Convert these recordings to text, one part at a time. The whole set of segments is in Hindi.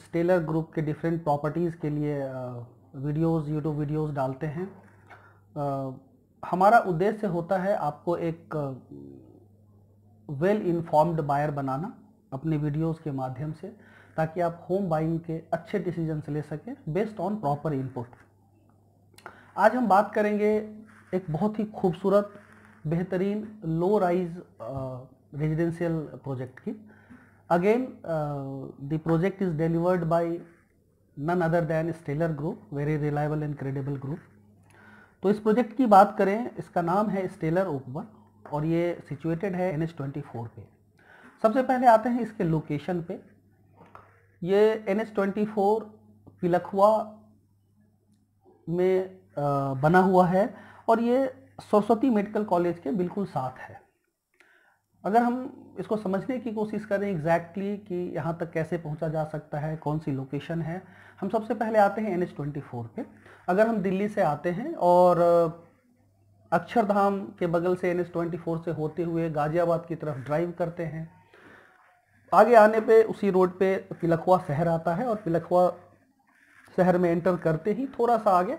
स्टेलर ग्रुप के डिफरेंट प्रॉपर्टीज़ के लिए यूट्यूब वीडियोस डालते हैं। हमारा उद्देश्य होता है आपको एक वेल इन्फॉर्म्ड बायर बनाना अपने वीडियोस के माध्यम से, ताकि आप होम बाइंग के अच्छे डिसीजंस ले सकें बेस्ड ऑन प्रॉपर इनपुट। आज हम बात करेंगे एक बहुत ही खूबसूरत बेहतरीन लो राइज रेजिडेंशियल प्रोजेक्ट की। Again the project is delivered by none other than Stellar group, very reliable and credible group. तो इस प्रोजेक्ट की बात करें, इसका नाम है स्टेलर ओक-1 और ये सिचुएटेड है NH24 पे। सबसे पहले आते हैं इसके लोकेशन पे। ये NH24 पिलखुआ में बना हुआ है और ये सरस्वती मेडिकल कॉलेज के बिल्कुल साथ है। अगर हम इसको समझने की कोशिश करें एग्जैक्टली कि यहाँ तक कैसे पहुँचा जा सकता है, कौन सी लोकेशन है, हम सबसे पहले आते हैं NH24 पे। अगर हम दिल्ली से आते हैं और अक्षरधाम के बगल से NH24 से होते हुए गाजियाबाद की तरफ ड्राइव करते हैं, आगे आने पे उसी रोड पे पिलखुआ शहर आता है और पिलखुआ शहर में एंटर करते ही थोड़ा सा आगे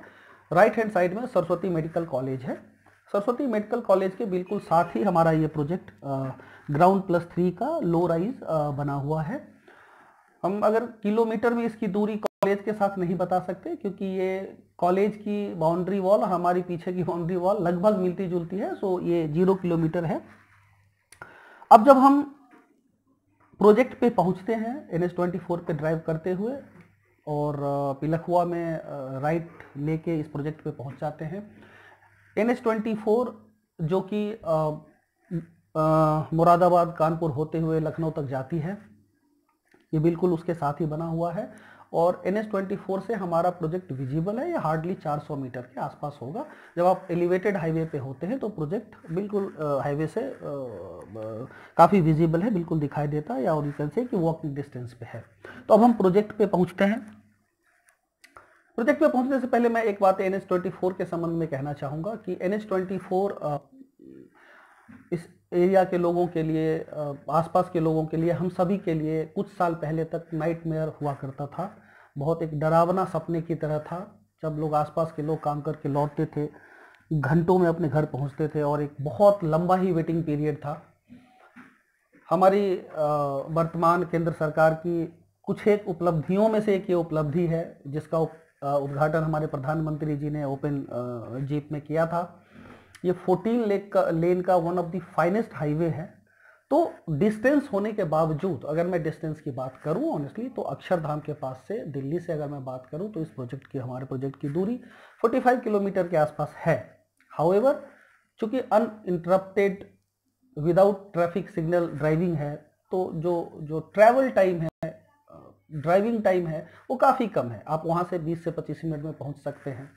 राइट हैंड साइड में सरस्वती मेडिकल कॉलेज है। सरस्वती मेडिकल कॉलेज के बिल्कुल साथ ही हमारा ये प्रोजेक्ट ग्राउंड +3 का लो राइज बना हुआ है। हम अगर किलोमीटर में इसकी दूरी कॉलेज के साथ नहीं बता सकते, क्योंकि ये कॉलेज की बाउंड्री वॉल हमारी पीछे की बाउंड्री वॉल लगभग मिलती जुलती है, सो ये 0 किलोमीटर है। अब जब हम प्रोजेक्ट पे पहुंचते हैं NH24 पे ड्राइव करते हुए और पिलखुआ में राइट लेके इस प्रोजेक्ट पे पहुंच जाते हैं। NH24 जो कि मुरादाबाद कानपुर होते हुए लखनऊ तक जाती है, ये बिल्कुल उसके साथ ही बना हुआ है और NH24 से हमारा प्रोजेक्ट विजिबल है। ये हार्डली 400 मीटर के आसपास होगा। जब आप एलिवेटेड हाईवे पे होते हैं तो प्रोजेक्ट बिल्कुल हाईवे से काफ़ी विजिबल है, बिल्कुल दिखाई देता है, या और यू कैन से कि वॉकिंग डिस्टेंस पे है। तो अब हम प्रोजेक्ट पे पहुंचते हैं। प्रोजेक्ट पे पहुंचने से पहले मैं एक बात NH24 के संबंध में कहना चाहूँगा कि NH24 इस एरिया के लोगों के लिए, आसपास के लोगों के लिए, हम सभी के लिए कुछ साल पहले तक नाइटमेयर हुआ करता था। बहुत एक डरावना सपने की तरह था। जब लोग आसपास के लोग काम करके लौटते थे, घंटों में अपने घर पहुंचते थे और एक बहुत लंबा ही वेटिंग पीरियड था। हमारी वर्तमान केंद्र सरकार की कुछ एक उपलब्धियों में से एक ये उपलब्धि है, जिसका उद्घाटन हमारे प्रधानमंत्री जी ने ओपन जीप में किया था। ये 14 लेन का one of the finest highway है। तो डिस्टेंस होने के बावजूद, अगर मैं डिस्टेंस की बात करूं ऑनेस्टली, तो अक्षरधाम के पास से दिल्ली से अगर मैं बात करूं तो इस प्रोजेक्ट की, हमारे प्रोजेक्ट की दूरी 45 किलोमीटर के आसपास है। हाउएवर, चूंकि uninterrupted without traffic signal driving है, तो जो ट्रैवल टाइम है, ड्राइविंग टाइम है, वो काफ़ी कम है। आप वहाँ से 20 से 25 मिनट में पहुँच सकते हैं।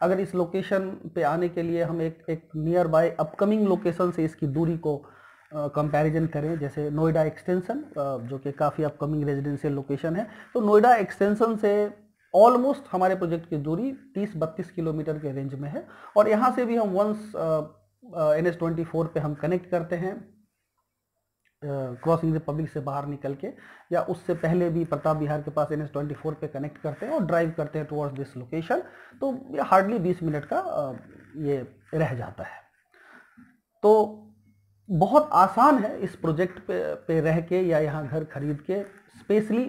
अगर इस लोकेशन पे आने के लिए हम एक नियर बाय अपकमिंग लोकेशन से इसकी दूरी को कंपैरिजन करें, जैसे नोएडा एक्सटेंशन जो कि काफ़ी अपकमिंग रेजिडेंशियल लोकेशन है, तो नोएडा एक्सटेंशन से ऑलमोस्ट हमारे प्रोजेक्ट की दूरी 30-32 किलोमीटर के रेंज में है। और यहाँ से भी हम वंस NH24 पे हम कनेक्ट करते हैं क्रॉसिंग रिपब्लिक से बाहर निकल के, या उससे पहले भी प्रताप विहार के पास NH24 पे कनेक्ट करते हैं और ड्राइव करते हैं टुवर्ड्स दिस लोकेशन, तो ये हार्डली 20 मिनट का ये रह जाता है। तो बहुत आसान है इस प्रोजेक्ट पे रह के या यहाँ घर खरीद के। स्पेशली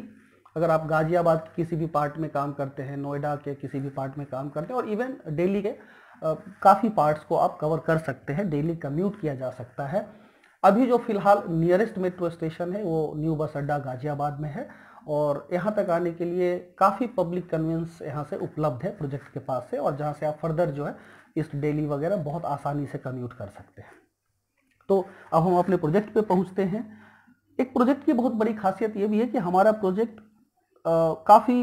अगर आप गाजियाबाद के किसी भी पार्ट में काम करते हैं, नोएडा के किसी भी पार्ट में काम करते हैं, और इवन दिल्ली के काफ़ी पार्ट्स को आप कवर कर सकते हैं, डेली कम्यूट किया जा सकता है। अभी जो फिलहाल नियरेस्ट मेट्रो स्टेशन है वो न्यू बस अड्डा गाजियाबाद में है, और यहाँ तक आने के लिए काफ़ी पब्लिक कन्वेंस यहाँ से उपलब्ध है प्रोजेक्ट के पास से, और जहाँ से आप फर्दर जो है ईस्ट दिल्ली वगैरह बहुत आसानी से कम्यूट कर सकते हैं। तो अब हम अपने प्रोजेक्ट पे पहुँचते हैं। एक प्रोजेक्ट की बहुत बड़ी खासियत ये भी है कि हमारा प्रोजेक्ट काफ़ी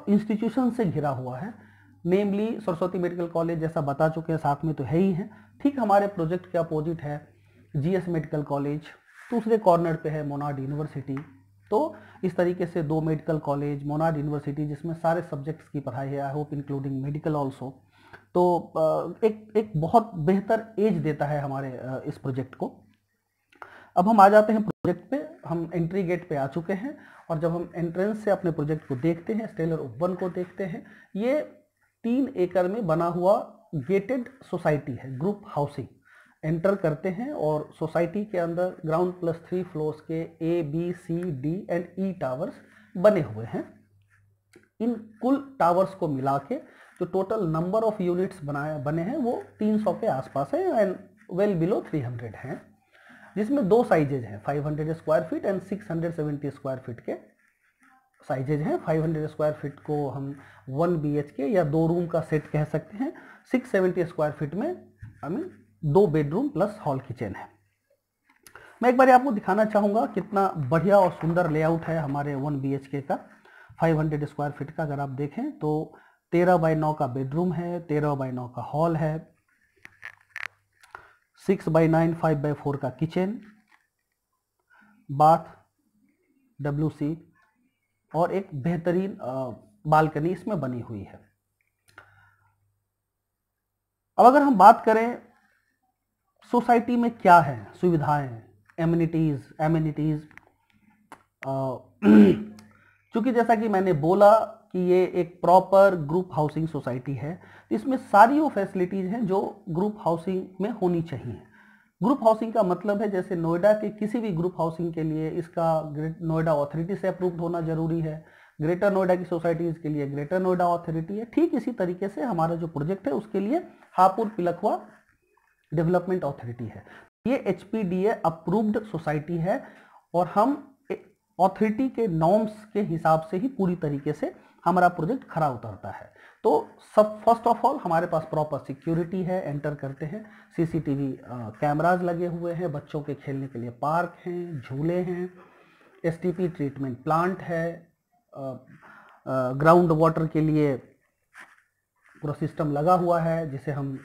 इंस्टीट्यूशन से घिरा हुआ है। नेमली सरस्वती मेडिकल कॉलेज जैसा बता चुके हैं, साथ में तो है ही है। ठीक हमारे प्रोजेक्ट के अपोजिट है GS मेडिकल कॉलेज, दूसरे कॉर्नर पे है मोनार्ड यूनिवर्सिटी। तो इस तरीके से 2 मेडिकल कॉलेज, मोनार्ड यूनिवर्सिटी जिसमें सारे सब्जेक्ट्स की पढ़ाई है, I hope including medical also. तो एक बहुत बेहतर एज देता है हमारे इस प्रोजेक्ट को। अब हम आ जाते हैं प्रोजेक्ट पे। हम एंट्री गेट पे आ चुके हैं और जब हम एंट्रेंस से अपने प्रोजेक्ट को देखते हैं, स्टेलर ओवन को देखते हैं, ये 3 एकड़ में बना हुआ गेटेड सोसाइटी है, ग्रुप हाउसिंग। एंटर करते हैं और सोसाइटी के अंदर ग्राउंड प्लस 3 फ्लोर्स के A, B, C, D and E towers बने हुए हैं। इन कुल टावर्स को मिला के जो टोटल नंबर ऑफ यूनिट्स बने हैं वो 300 के आसपास है एंड वेल बिलो 300 हैं, जिसमें 2 साइजेज हैं, 500 square feet and 670 square feet के साइजेज हैं। 500 स्क्वायर फीट को हम 1 BHK या 2 रूम का सेट कह सकते हैं। 670 स्क्वायर फीट में 2 बेडरूम प्लस हॉल किचन है। मैं एक बार आपको दिखाना चाहूँगा कितना बढ़िया और सुंदर लेआउट है हमारे 1 BHK का। 500 स्क्वायर फीट का अगर आप देखें तो 13 बाई 9 का बेडरूम है, 13 बाई 9 का हॉल है, 6 बाई 9 5 बाई 4 का किचन, बाथ, WC और एक बेहतरीन बालकनी इसमें बनी हुई है। अब अगर हम बात करें सोसाइटी में क्या है सुविधाएं, एमिनिटीज, चूंकि जैसा कि मैंने बोला कि ये एक प्रॉपर ग्रुप हाउसिंग सोसाइटी है, तो इसमें सारी वो फैसिलिटीज हैं जो ग्रुप हाउसिंग में होनी चाहिए। ग्रुप हाउसिंग का मतलब है जैसे नोएडा के किसी भी ग्रुप हाउसिंग के लिए इसका नोएडा अथॉरिटी से अप्रूव्ड होना जरूरी है, ग्रेटर नोएडा की सोसाइटीज के लिए ग्रेटर नोएडा अथॉरिटी है। ठीक इसी तरीके से हमारा जो प्रोजेक्ट है उसके लिए हापुड़ पिलखवा डेवलपमेंट अथॉरिटी है। ये HPDA अप्रूव्ड सोसाइटी है और हम अथॉरिटी के नॉर्म्स के हिसाब से ही पूरी तरीके से हमारा प्रोजेक्ट खरा उतरता है। तो सब फर्स्ट ऑफ ऑल हमारे पास प्रॉपर सिक्योरिटी है। एंटर करते हैं, CCTV कैमराज लगे हुए हैं, बच्चों के खेलने के लिए पार्क हैं, झूले हैं, STP ट्रीटमेंट प्लांट है, ग्राउंड वाटर के लिए पूरा सिस्टम लगा हुआ है जिसे हम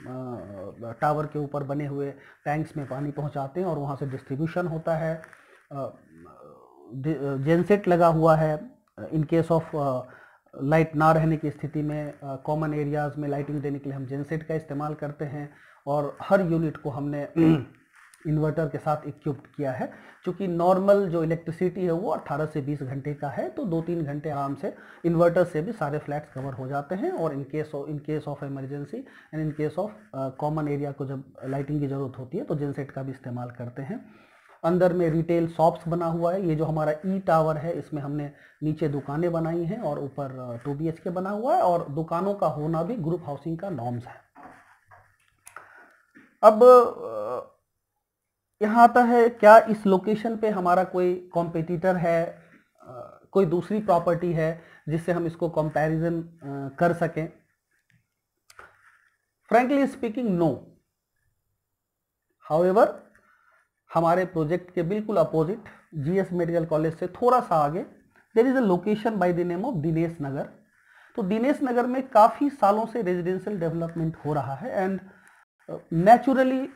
टावर के ऊपर बने हुए टैंक्स में पानी पहुंचाते हैं और वहां से डिस्ट्रीब्यूशन होता है। जेनसेट लगा हुआ है इन केस ऑफ लाइट ना रहने की स्थिति में, कॉमन एरियाज में लाइटिंग देने के लिए हम जेनसेट का इस्तेमाल करते हैं और हर यूनिट को हमने इन्वर्टर के साथ इक्विप्ड किया है। क्योंकि नॉर्मल जो इलेक्ट्रिसिटी है वो 18 से 20 घंटे का है, तो 2-3 घंटे आराम से इन्वर्टर से भी सारे फ्लैट्स कवर हो जाते हैं। और in case of emergency and in case of common area को जब लाइटिंग की ज़रूरत होती है तो जेनसेट का भी इस्तेमाल करते हैं। अंदर में रिटेल शॉप्स बना हुआ है। ये जो हमारा E टावर है इसमें हमने नीचे दुकानें बनाई हैं और ऊपर 2 BHK बना हुआ है और दुकानों का होना भी ग्रुप हाउसिंग का नॉर्म्स है। अब यहाँ आता है क्या इस लोकेशन पे हमारा कोई कॉम्पिटिटर है, कोई दूसरी प्रॉपर्टी है जिससे हम इसको कंपैरिजन कर सकें। Frankly speaking no. हाउएवर हमारे प्रोजेक्ट के बिल्कुल अपोजिट GS मेडिकल कॉलेज से थोड़ा सा आगे there is a location by the name of Dinesh Nagar. तो दिनेश नगर में काफ़ी सालों से रेजिडेंशियल डेवलपमेंट हो रहा है एंड नेचुरली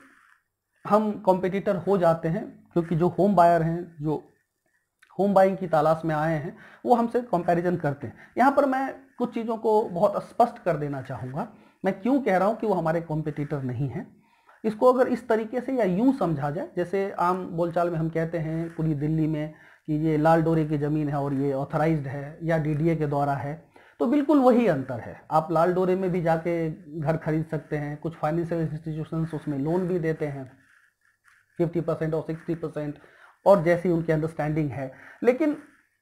हम कॉम्पिटिटर हो जाते हैं क्योंकि जो होम बायर हैं, जो होम बाइंग की तलाश में आए हैं, वो हमसे कंपैरिजन करते हैं। यहाँ पर मैं कुछ चीज़ों को बहुत स्पष्ट कर देना चाहूँगा। मैं क्यों कह रहा हूँ कि वो हमारे कॉम्पिटिटर नहीं हैं। इसको अगर इस तरीके से या यूं समझा जाए, जैसे आम बोलचाल में हम कहते हैं पूरी दिल्ली में कि ये लाल डोरे की ज़मीन है और ये ऑथराइज्ड है या DDA के द्वारा है, तो बिल्कुल वही अंतर है। आप लाल डोरे में भी जाके घर खरीद सकते हैं, कुछ फाइनेंशियल इंस्टीट्यूशंस उसमें लोन भी देते हैं 50% और 60%, और जैसी उनकी अंडरस्टैंडिंग है। लेकिन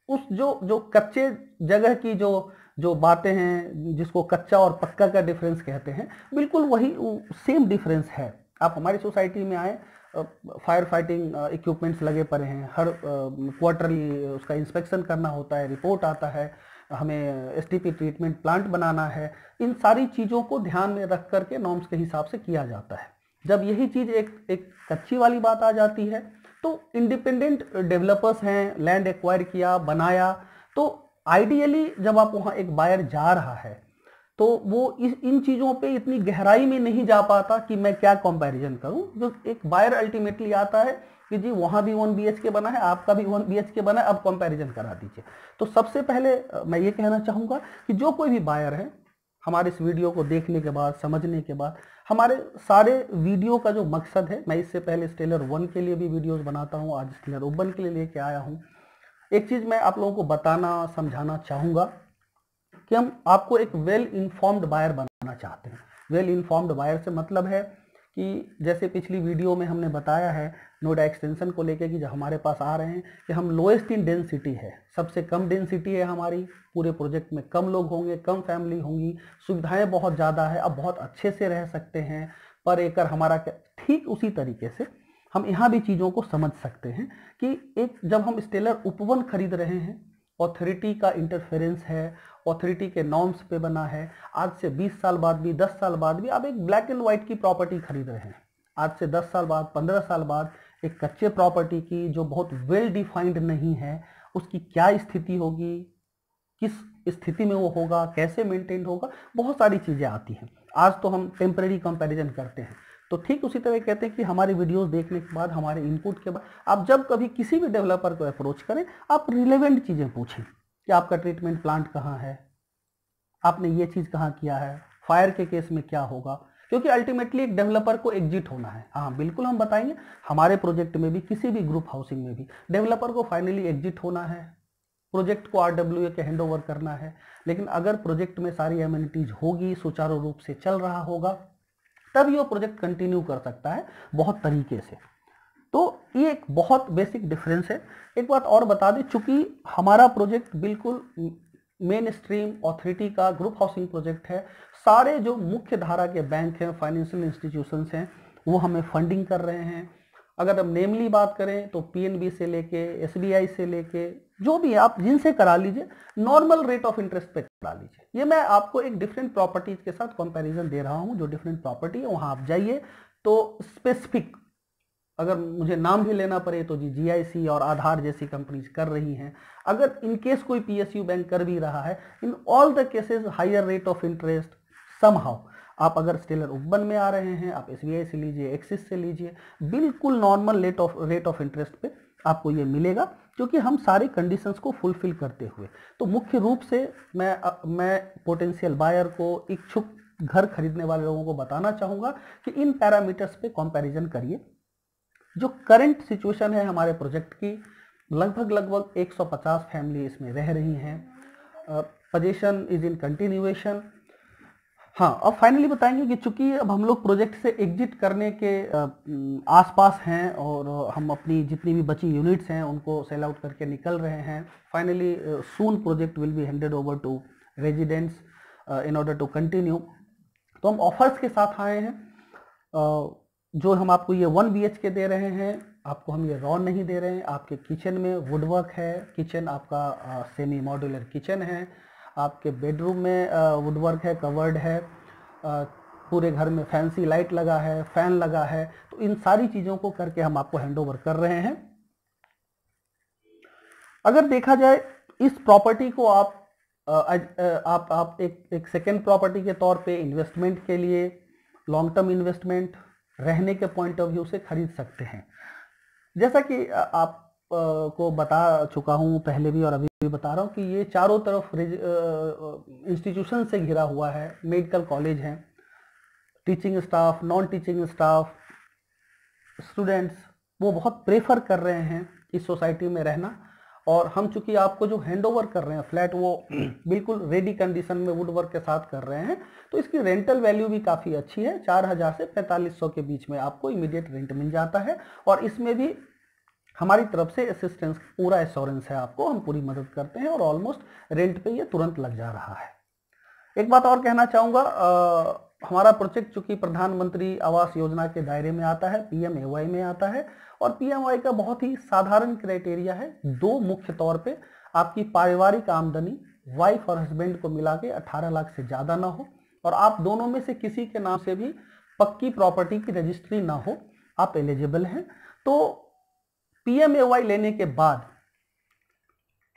उस जो कच्चे जगह की जो बातें हैं, जिसको कच्चा और पक्का का डिफरेंस कहते हैं, बिल्कुल वही सेम डिफरेंस है। आप हमारी सोसाइटी में आए, फायर फाइटिंग इक्विपमेंट्स लगे पड़े हैं, हर क्वार्टरली उसका इंस्पेक्शन करना होता है, रिपोर्ट आता है, हमें STP ट्रीटमेंट प्लांट बनाना है। इन सारी चीज़ों को ध्यान में रख करके नॉर्म्स के हिसाब से किया जाता है। जब यही चीज़ एक कच्ची वाली बात आ जाती है तो इंडिपेंडेंट डेवलपर्स हैं, लैंड एक्वायर किया, बनाया, तो आइडियली जब आप वहाँ एक बायर जा रहा है तो वो इन चीज़ों पे इतनी गहराई में नहीं जा पाता कि मैं क्या कंपैरिजन करूं। जो एक बायर अल्टीमेटली आता है कि जी वहाँ भी 1 BHK बना है, आपका भी 1 BHK बना है, अब कंपैरिजन करा दीजिए। तो सबसे पहले मैं ये कहना चाहूँगा कि जो कोई भी बायर है हमारे इस वीडियो को देखने के बाद, समझने के बाद, हमारे सारे वीडियो का जो मकसद है, मैं इससे पहले स्टेलर 1 के लिए भी वीडियोस बनाता हूँ, आज स्टेलर ओपन के लिए लेके आया हूँ। एक चीज़ मैं आप लोगों को बताना, समझाना चाहूँगा कि हम आपको एक वेल इन्फॉर्म्ड बायर बनाना चाहते हैं। वेल इन्फॉर्म्ड बायर से मतलब है कि जैसे पिछली वीडियो में हमने बताया है नोएडा एक्सटेंशन को लेकर कि जब हमारे पास आ रहे हैं कि हम लोएस्ट इन डेंसिटी है, सबसे कम डेंसिटी है हमारी, पूरे प्रोजेक्ट में कम लोग होंगे, कम फैमिली होंगी, सुविधाएं बहुत ज़्यादा है, अब बहुत अच्छे से रह सकते हैं, पर एकड़ हमारा ठीक उसी तरीके से हम यहाँ भी चीज़ों को समझ सकते हैं कि एक जब हम स्टेलर उपवन खरीद रहे हैं, ऑथोरिटी का इंटरफेरेंस है, ऑथोरिटी के नॉर्म्स पे बना है, आज से 20 साल बाद भी, 10 साल बाद भी आप एक ब्लैक एंड व्हाइट की प्रॉपर्टी खरीद रहे हैं। आज से 10 साल बाद, 15 साल बाद एक कच्चे प्रॉपर्टी की जो बहुत वेल डिफाइंड नहीं है, उसकी क्या स्थिति होगी, किस स्थिति में वो होगा, कैसे मेंटेन होगा, बहुत सारी चीज़ें आती हैं। आज तो हम टेम्परेरी कंपैरिजन करते हैं, तो ठीक उसी तरह कहते हैं कि हमारे वीडियोस देखने के बाद, हमारे इनपुट के बाद आप जब कभी किसी भी डेवलपर को अप्रोच करें, आप रिलेवेंट चीज़ें पूछें कि आपका ट्रीटमेंट प्लांट कहाँ है, आपने ये चीज़ कहाँ किया है, फायर के केस में क्या होगा, क्योंकि अल्टीमेटली एक डेवलपर को एग्जिट होना है। हाँ बिल्कुल, हम बताएंगे हमारे प्रोजेक्ट में भी, किसी भी ग्रुप हाउसिंग में भी डेवलपर को फाइनली एग्जिट होना है, प्रोजेक्ट को RWA के हैंड ओवर करना है। लेकिन अगर प्रोजेक्ट में सारी एमिनिटीज होगी, सुचारू रूप से चल रहा होगा, तभी वो प्रोजेक्ट कंटिन्यू कर सकता है बहुत तरीके से। तो ये एक बहुत बेसिक डिफरेंस है। एक बात और बता दें, चूंकि हमारा प्रोजेक्ट बिल्कुल मेन स्ट्रीम ऑथोरिटी का ग्रुप हाउसिंग प्रोजेक्ट है, सारे जो मुख्य धारा के बैंक हैं, फाइनेंशियल इंस्टीट्यूशंस हैं, वो हमें फंडिंग कर रहे हैं। अगर हम नेमली बात करें तो PNB से लेके SBI से लेके जो भी आप जिनसे करा लीजिए, नॉर्मल रेट ऑफ इंटरेस्ट पे करा लीजिए। ये मैं आपको एक डिफरेंट प्रॉपर्टीज के साथ कंपैरिजन दे रहा हूँ, जो डिफरेंट प्रॉपर्टी है वहाँ आप जाइए तो स्पेसिफिक, अगर मुझे नाम भी लेना पड़े तो जी GIC और आधार जैसी कंपनीज कर रही हैं। अगर इन केस कोई PSU बैंक कर भी रहा है, in all the cases higher rate of interest somehow. आप अगर स्टेलर उपवन में आ रहे हैं, आप SBI से लीजिए, एक्सिस से लीजिए, बिल्कुल नॉर्मल रेट ऑफ इंटरेस्ट पे आपको ये मिलेगा, क्योंकि हम सारे कंडीशंस को फुलफिल करते हुए। तो मुख्य रूप से मैं पोटेंशियल बायर को, इच्छुक घर खरीदने वाले लोगों को बताना चाहूँगा कि इन पैरामीटर्स पे कंपैरिजन करिए। जो करंट सिचुएशन है हमारे प्रोजेक्ट की, लगभग 150 फैमिली इसमें रह रही हैं, पोजीशन इज इन कंटिन्यूएशन। हाँ, अब फाइनली बताएंगे कि चूंकि अब हम लोग प्रोजेक्ट से एग्जिट करने के आसपास हैं और हम अपनी जितनी भी बची यूनिट्स हैं उनको सेल आउट करके निकल रहे हैं, finally soon project will be handed over to residents in order to continue. तो हम ऑफर्स के साथ आए हैं। जो हम आपको ये 1 BHK दे रहे हैं, आपको हम ये रॉ नहीं दे रहे हैं। आपके किचन में वुडवर्क है, किचन आपका सेमी मॉड्यूलर किचन है, आपके बेडरूम में वुडवर्क है, कवर्ड है, पूरे घर में फैंसी लाइट लगा है, फैन लगा है। तो इन सारी चीज़ों को करके हम आपको हैंडओवर कर रहे हैं। अगर देखा जाए इस प्रॉपर्टी को आप एक सेकेंड प्रॉपर्टी के तौर पे इन्वेस्टमेंट के लिए, लॉन्ग टर्म इन्वेस्टमेंट, रहने के पॉइंट ऑफ व्यू से खरीद सकते हैं। जैसा कि आप को बता चुका हूँ पहले भी और अभी भी बता रहा हूँ कि ये चारों तरफ इंस्टीट्यूशन से घिरा हुआ है, मेडिकल कॉलेज हैं, teaching staff, non teaching staff, students वो बहुत प्रेफर कर रहे हैं इस सोसाइटी में रहना। और हम चूंकि आपको जो हैंडओवर कर रहे हैं फ्लैट, वो बिल्कुल रेडी कंडीशन में वुडवर्क के साथ कर रहे हैं, तो इसकी रेंटल वैल्यू भी काफ़ी अच्छी है। 4000 से 4500 के बीच में आपको इमीडिएट रेंट मिल जाता है। और इसमें भी हमारी तरफ से असिस्टेंस पूरा एश्योरेंस है, आपको हम पूरी मदद करते हैं और ऑलमोस्ट रेंट पे ये तुरंत लग जा रहा है। एक बात और कहना चाहूँगा, हमारा प्रोजेक्ट चूंकि प्रधानमंत्री आवास योजना के दायरे में आता है, PMAY में आता है, और PMAY का बहुत ही साधारण क्राइटेरिया है। दो मुख्य तौर पे आपकी पारिवारिक आमदनी वाइफ और हस्बैंड को मिला के 18 लाख से ज़्यादा ना हो, और आप दोनों में से किसी के नाम से भी पक्की प्रॉपर्टी की रजिस्ट्री ना हो, आप एलिजिबल हैं। तो PMAY लेने के बाद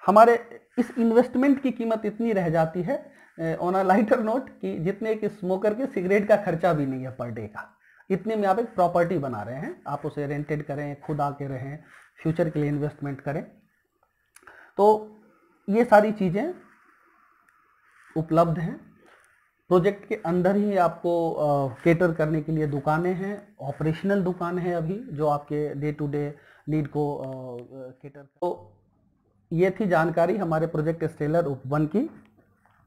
हमारे इस इन्वेस्टमेंट की कीमत इतनी रह जाती है, ऑन अ लाइटर नोट, कि जितने एक स्मोकर के सिगरेट का खर्चा भी नहीं है पर डे का। इतने में आप एक प्रॉपर्टी बना रहे हैं, आप उसे रेंटेड करें, खुद आके रहें, फ्यूचर के लिए इन्वेस्टमेंट करें। तो ये सारी चीज़ें उपलब्ध हैं। प्रोजेक्ट के अंदर ही आपको केटर करने के लिए दुकानें हैं, ऑपरेशनल दुकान है अभी जो आपके डे टू डे नीड को केटर। तो ये थी जानकारी हमारे प्रोजेक्ट स्टेलर उप 1 की।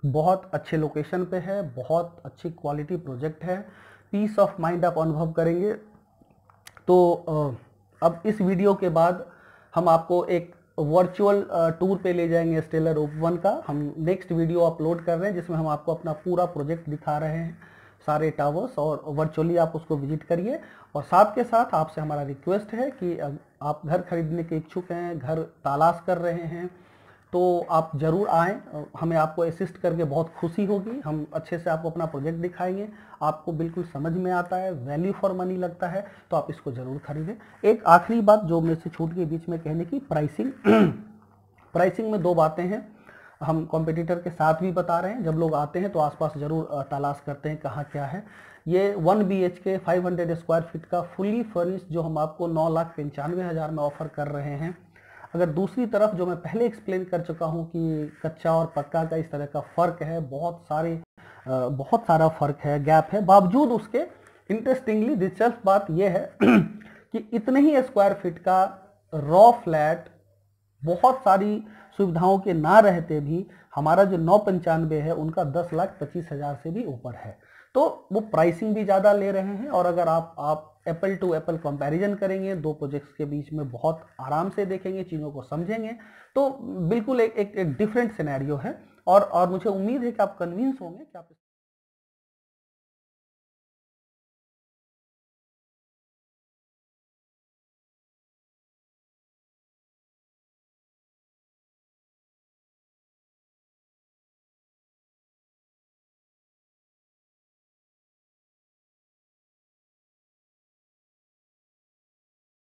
बहुत अच्छे लोकेशन पे है, बहुत अच्छी क्वालिटी प्रोजेक्ट है, पीस ऑफ माइंड आप अनुभव करेंगे। तो अब इस वीडियो के बाद हम आपको एक वर्चुअल टूर पे ले जाएंगे स्टेलर उप 1 का। हम नेक्स्ट वीडियो अपलोड कर रहे हैं जिसमें हम आपको अपना पूरा प्रोजेक्ट दिखा रहे हैं, सारे टावर्स, और वर्चुअली आप उसको विजिट करिए। और साथ के साथ आपसे हमारा रिक्वेस्ट है कि आप घर खरीदने के इच्छुक हैं, घर तलाश कर रहे हैं, तो आप ज़रूर आएँ, हमें आपको असिस्ट करके बहुत खुशी होगी। हम अच्छे से आपको अपना प्रोजेक्ट दिखाएंगे, आपको बिल्कुल समझ में आता है, वैल्यू फॉर मनी लगता है, तो आप इसको ज़रूर खरीदें। एक आखिरी बात जो मेरे से छूट गई बीच में कहने की, प्राइसिंग। प्राइसिंग में 2 बातें हैं, हम कॉम्पिटिटर के साथ भी बता रहे हैं। जब लोग आते हैं तो आसपास ज़रूर तलाश करते हैं कहाँ क्या है। ये 1 BHK 500 स्क्वायर फीट का फुली फर्निश्ड जो हम आपको 9,95,000 में ऑफर कर रहे हैं। अगर दूसरी तरफ जो मैं पहले एक्सप्लेन कर चुका हूँ कि कच्चा और पक्का का इस तरह का फ़र्क है, बहुत सारा फ़र्क है, गैप है, बावजूद उसके इंटरेस्टिंगली दिलचस्प बात यह है कि इतने ही स्क्वायर फीट का रॉ फ्लैट बहुत सारी सुविधाओं के ना रहते भी हमारा जो 995 है उनका 10,25,000 से भी ऊपर है। तो वो प्राइसिंग भी ज़्यादा ले रहे हैं। और अगर आप एप्पल टू एप्पल कंपैरिजन करेंगे 2 प्रोजेक्ट्स के बीच में, बहुत आराम से देखेंगे, चीज़ों को समझेंगे, तो बिल्कुल एक डिफरेंट सिनेरियो है। और मुझे उम्मीद है कि आप कन्विंस होंगे कि आप